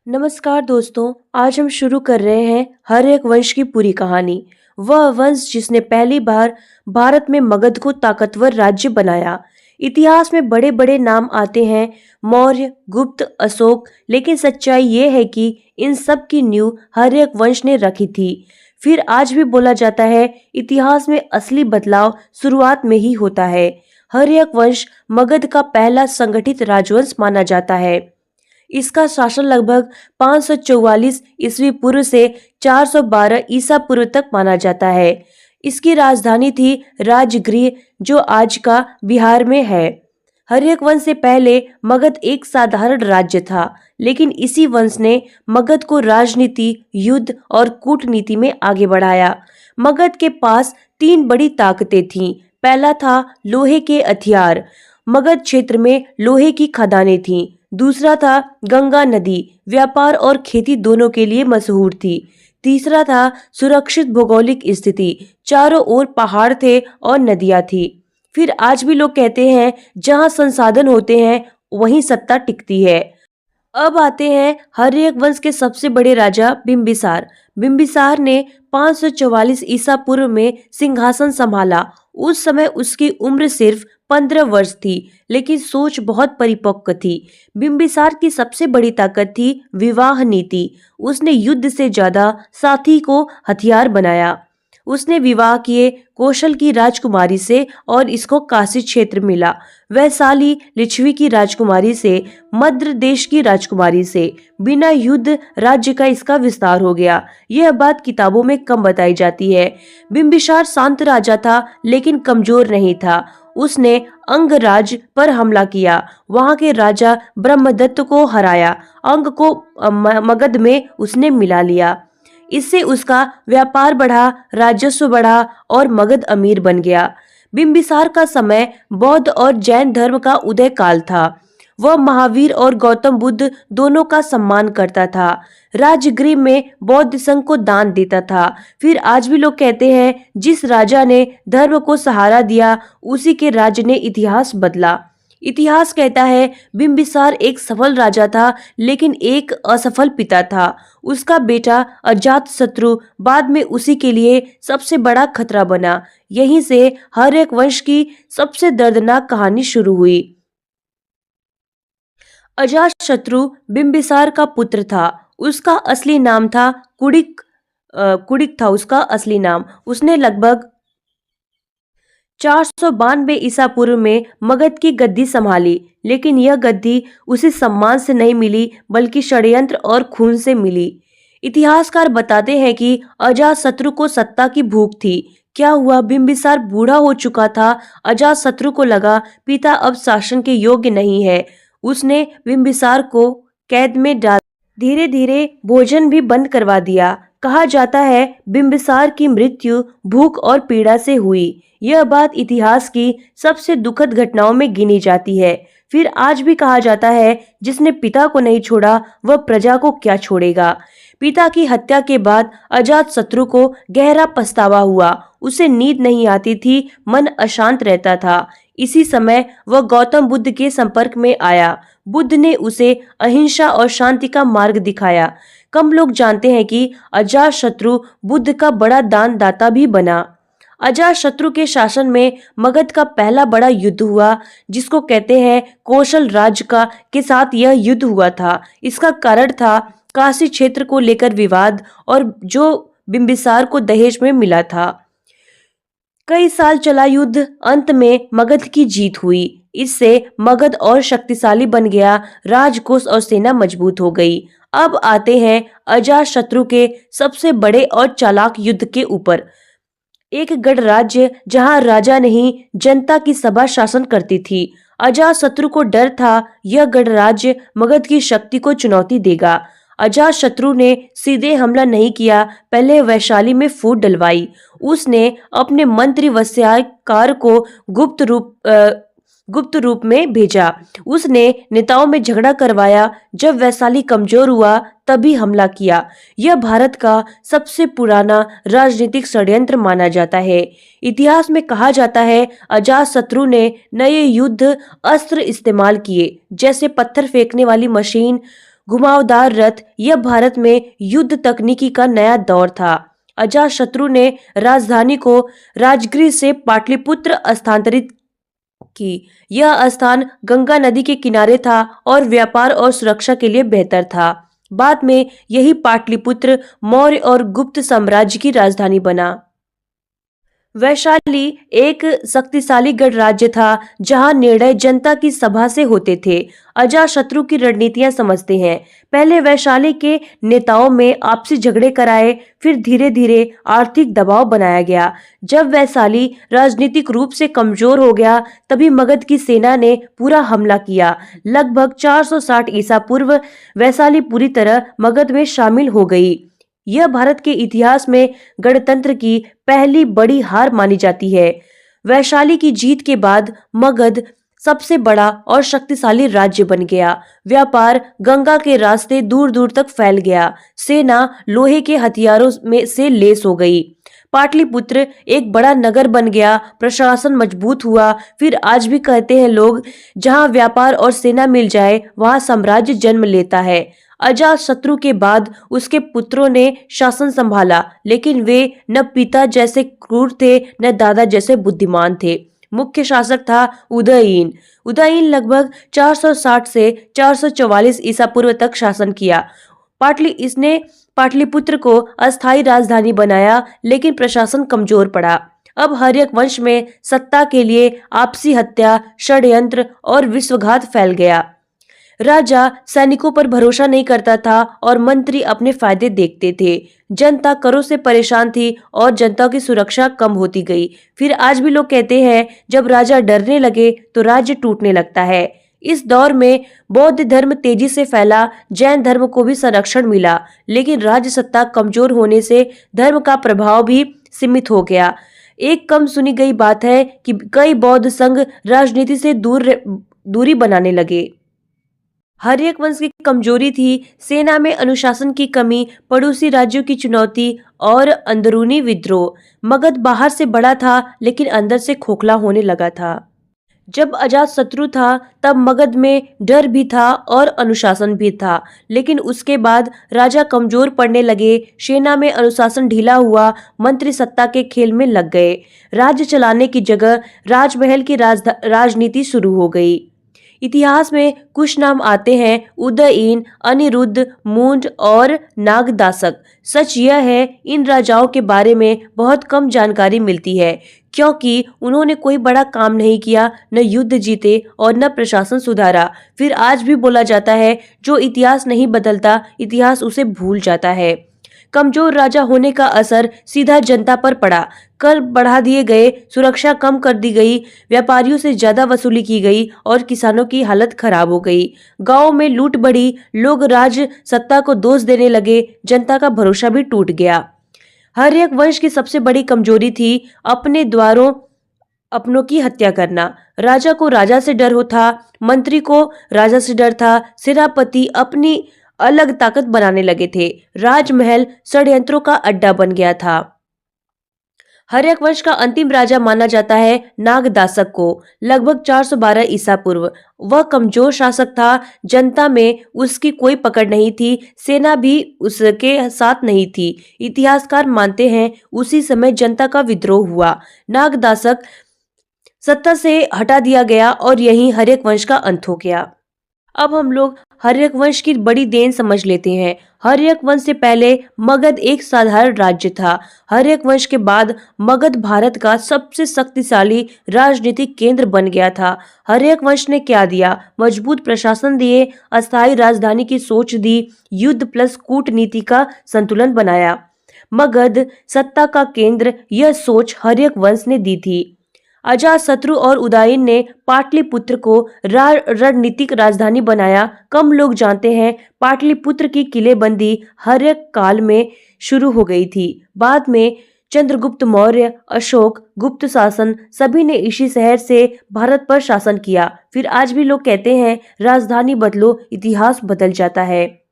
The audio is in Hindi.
नमस्कार दोस्तों। आज हम शुरू कर रहे हैं हर एक वंश की पूरी कहानी। वह वंश जिसने पहली बार भारत में मगध को ताकतवर राज्य बनाया। इतिहास में बड़े बड़े नाम आते हैं, मौर्य, गुप्त, अशोक, लेकिन सच्चाई ये है कि इन सब की नींव हर एक वंश ने रखी थी। फिर आज भी बोला जाता है, इतिहास में असली बदलाव शुरुआत में ही होता है। हर एक वंश मगध का पहला संगठित राजवंश माना जाता है। इसका शासन लगभग 544 ईस्वी पूर्व से 412 ईसा पूर्व तक माना जाता है। इसकी राजधानी थी राजगृह, जो आज का बिहार में है। हर्यक वंश से पहले मगध एक साधारण राज्य था, लेकिन इसी वंश ने मगध को राजनीति, युद्ध और कूटनीति में आगे बढ़ाया। मगध के पास तीन बड़ी ताकतें थीं। पहला था लोहे के हथियार। मगध क्षेत्र में लोहे की खदानें थीं। दूसरा था गंगा नदी, व्यापार और खेती दोनों के लिए मशहूर थी। तीसरा था सुरक्षित भौगोलिक स्थिति, चारों ओर पहाड़ थे और नदियां थी। फिर आज भी लोग कहते हैं, जहां संसाधन होते हैं वहीं सत्ता टिकती है। अब आते हैं हर्यक वंश के सबसे बड़े राजा बिंबिसार। बिंबिसार ने 544 ईसा पूर्व में सिंहासन संभाला। उस समय उसकी उम्र सिर्फ 15 वर्ष थी, लेकिन सोच बहुत परिपक्व थी। बिंबिसार की सबसे बड़ी ताकत थी विवाह नीति। उसने युद्ध से ज्यादा साथी को हथियार बनाया। उसने विवाह किए कौशल की राजकुमारी से और इसको काशी क्षेत्र मिला। वैशाली लिच्छवी की राजकुमारी से, मद्र देश की राजकुमारी से। बिना युद्ध राज्य का इसका विस्तार हो गया। यह बात किताबों में कम बताई जाती है। बिंबिसार शांत राजा था, लेकिन कमजोर नहीं था। उसने अंगराज पर हमला किया, वहां के राजा ब्रह्मदत्त को हराया। अंग को मगध में उसने मिला लिया। इससे उसका व्यापार बढ़ा, राजस्व बढ़ा और मगध अमीर बन गया। बिंबिसार का समय बौद्ध और जैन धर्म का उदय काल था। वह महावीर और गौतम बुद्ध दोनों का सम्मान करता था। राजगृह में बौद्ध संघ को दान देता था। फिर आज भी लोग कहते हैं, जिस राजा ने धर्म को सहारा दिया उसी के राज्य ने इतिहास बदला। इतिहास कहता है, बिंबिसार एक सफल राजा था, लेकिन एक असफल पिता था। उसका बेटा अजातशत्रु बाद में उसी के लिए सबसे बड़ा खतरा बना। यहीं से हर एक वंश की सबसे दर्दनाक कहानी शुरू हुई। अजातशत्रु बिंबिसार का पुत्र था। उसका असली नाम था कुडिक। कुडिक था उसका असली नाम। उसने लगभग 492 ईसा पूर्व में मगध की गद्दी संभाली, लेकिन यह गद्दी उसे सम्मान से नहीं मिली, बल्कि षड्यंत्र और खून से मिली। इतिहासकार बताते हैं कि अजातशत्रु को सत्ता की भूख थी। क्या हुआ, बिंबिसार बूढ़ा हो चुका था। अजातशत्रु को लगा पिता अब शासन के योग्य नहीं है। उसने बिंबिसार को कैद में डाल धीरे धीरे भोजन भी बंद करवा दिया। कहा जाता है, बिंबिसार की मृत्यु भूख और पीड़ा से हुई। यह बात इतिहास की सबसे दुखद घटनाओं में गिनी जाती है। फिर आज भी कहा जाता है, जिसने पिता को नहीं छोड़ा वह प्रजा को क्या छोड़ेगा। पिता की हत्या के बाद अजातशत्रु को गहरा पछतावा हुआ। उसे नींद नहीं आती थी, मन अशांत रहता था। इसी समय वह गौतम बुद्ध के संपर्क में आया। बुद्ध ने उसे अहिंसा और शांति का मार्ग दिखाया। कम लोग जानते हैं कि अजातशत्रु बुद्ध का बड़ा दानदाता भी बना। अजातशत्रु के शासन में मगध का पहला बड़ा युद्ध हुआ, जिसको कहते हैं कौशल राज्य का के साथ यह युद्ध हुआ था। इसका कारण था काशी क्षेत्र को लेकर विवाद, और जो बिंबिसार को दहेज में मिला था। कई साल चला युद्ध, अंत में मगध की जीत हुई। इससे मगध और शक्तिशाली बन गया, राजकोष और सेना मजबूत हो गई। अब आते हैं अजातशत्रु के सबसे बड़े और चालाक युद्ध के ऊपर। एक गढ़ राज्य जहां राजा नहीं, जनता की सभा शासन करती थी। अजातशत्रु को डर था, यह गढ़ राज्य मगध की शक्ति को चुनौती देगा। अजातशत्रु ने सीधे हमला नहीं किया, पहले वैशाली में फूट डलवाई। उसने अपने मंत्री वस्याकार को गुप्त रूप में भेजा। उसने नेताओं में झगड़ा करवाया। जब वैशाली कमजोर हुआ तभी हमला किया। यह भारत का सबसे पुराना राजनीतिक षड्यंत्र माना जाता है। इतिहास में कहा जाता है, अजातशत्रु ने नए युद्ध अस्त्र इस्तेमाल किए, जैसे पत्थर फेंकने वाली मशीन। घुमावदार रथ, यह भारत में युद्ध तकनीकी का नया दौर था। अजातशत्रु ने राजधानी को राजगृह से पाटलिपुत्र स्थानांतरित की। यह स्थान गंगा नदी के किनारे था और व्यापार और सुरक्षा के लिए बेहतर था। बाद में यही पाटलिपुत्र मौर्य और गुप्त साम्राज्य की राजधानी बना। वैशाली एक शक्तिशाली गणराज्य था जहां निर्णय जनता की सभा से होते थे। अजातशत्रु की रणनीतियां समझते हैं। पहले वैशाली के नेताओं में आपसी झगड़े कराए, फिर धीरे धीरे आर्थिक दबाव बनाया गया। जब वैशाली राजनीतिक रूप से कमजोर हो गया, तभी मगध की सेना ने पूरा हमला किया। लगभग 460 ईसा पूर्व वैशाली पूरी तरह मगध में शामिल हो गई। यह भारत के इतिहास में गणतंत्र की पहली बड़ी हार मानी जाती है। वैशाली की जीत के बाद मगध सबसे बड़ा और शक्तिशाली राज्य बन गया। व्यापार गंगा के रास्ते दूर दूर तक फैल गया। सेना लोहे के हथियारों में से लैस हो गई। पाटलिपुत्र एक बड़ा नगर बन गया। प्रशासन मजबूत हुआ। फिर आज भी कहते हैं लोग, जहां व्यापार और सेना मिल जाए वहां साम्राज्य जन्म लेता है। अजातशत्रु के बाद उसके पुत्रों ने शासन संभाला, लेकिन वे न पिता जैसे क्रूर थे न दादा जैसे बुद्धिमान थे। मुख्य शासक था उदयीन। उदयीन लगभग 460 से 444 ईसा पूर्व तक शासन किया। इसने पाटलिपुत्र को अस्थायी राजधानी बनाया, लेकिन प्रशासन कमजोर पड़ा। अब हर्यक वंश में सत्ता के लिए आपसी हत्या, षड्यंत्र और विश्वासघात फैल गया। राजा सैनिकों पर भरोसा नहीं करता था और मंत्री अपने फायदे देखते थे। जनता करों से परेशान थी और जनता की सुरक्षा कम होती गई। फिर आज भी लोग कहते हैं, जब राजा डरने लगे तो राज्य टूटने लगता है। इस दौर में बौद्ध धर्म तेजी से फैला, जैन धर्म को भी संरक्षण मिला, लेकिन राज्य सत्ता कमजोर होने से धर्म का प्रभाव भी सीमित हो गया। एक कम सुनी गई बात है कि कई बौद्ध संघ राजनीति से दूरी बनाने लगे। हर्यक वंश की कमजोरी थी सेना में अनुशासन की कमी, पड़ोसी राज्यों की चुनौती और अंदरूनी विद्रोह। मगध बाहर से बड़ा था, लेकिन अंदर से खोखला होने लगा था। जब अजातशत्रु था तब मगध में डर भी था और अनुशासन भी था, लेकिन उसके बाद राजा कमजोर पड़ने लगे। सेना में अनुशासन ढीला हुआ, मंत्री सत्ता के खेल में लग गए। राज्य चलाने की जगह राजमहल की राजनीति शुरू हो गई। इतिहास में कुछ नाम आते हैं, उदयीन, अनिरुद्ध, मूंड और नागदासक। सच यह है, इन राजाओं के बारे में बहुत कम जानकारी मिलती है, क्योंकि उन्होंने कोई बड़ा काम नहीं किया, न युद्ध जीते और न प्रशासन सुधारा। फिर आज भी बोला जाता है, जो इतिहास नहीं बदलता, इतिहास उसे भूल जाता है। कमजोर राजा होने का असर सीधा जनता पर पड़ा। कर बढ़ा दिए गए, सुरक्षा कम कर दी गई, व्यापारियों से ज्यादा वसूली की गई और किसानों की हालत खराब हो गई। गांव में लूट बढ़ी, लोग राज सत्ता को दोष देने लगे, जनता का भरोसा भी टूट गया। हर्यक वंश की सबसे बड़ी कमजोरी थी अपनों की हत्या करना। राजा को राजा से डर था, मंत्री को राजा से डर था, सेनापति अपनी अलग ताकत बनाने लगे थे। राजमहल षड्यंत्रों का अड्डा बन गया था। हर्यक वंश का अंतिम राजा माना जाता है नागदासक को, लगभग 412 ईसा पूर्व। वह कमजोर शासक था, जनता में उसकी कोई पकड़ नहीं थी, सेना भी उसके साथ नहीं थी। इतिहासकार मानते हैं उसी समय जनता का विद्रोह हुआ, नागदासक सत्ता से हटा दिया गया और यहीं हर्यक वंश का अंत हो गया। अब हम लोग हर्यक वंश की बड़ी देन समझ लेते हैं। हर्यक वंश से पहले मगध एक साधारण राज्य था। हर्यक वंश के बाद मगध भारत का सबसे शक्तिशाली राजनीतिक केंद्र बन गया था। हर्यक वंश ने क्या दिया? मजबूत प्रशासन दिए, अस्थायी राजधानी की सोच दी, युद्ध प्लस कूटनीति का संतुलन बनाया। मगध सत्ता का केंद्र, यह सोच हर्यक वंश ने दी थी। अजातशत्रु और उदयीन ने पाटलिपुत्र को रणनीतिक राजधानी बनाया। कम लोग जानते हैं पाटलिपुत्र की किलेबंदी हर्यक काल में शुरू हो गई थी। बाद में चंद्रगुप्त मौर्य, अशोक, गुप्त शासन, सभी ने इसी शहर से भारत पर शासन किया। फिर आज भी लोग कहते हैं, राजधानी बदलो, इतिहास बदल जाता है।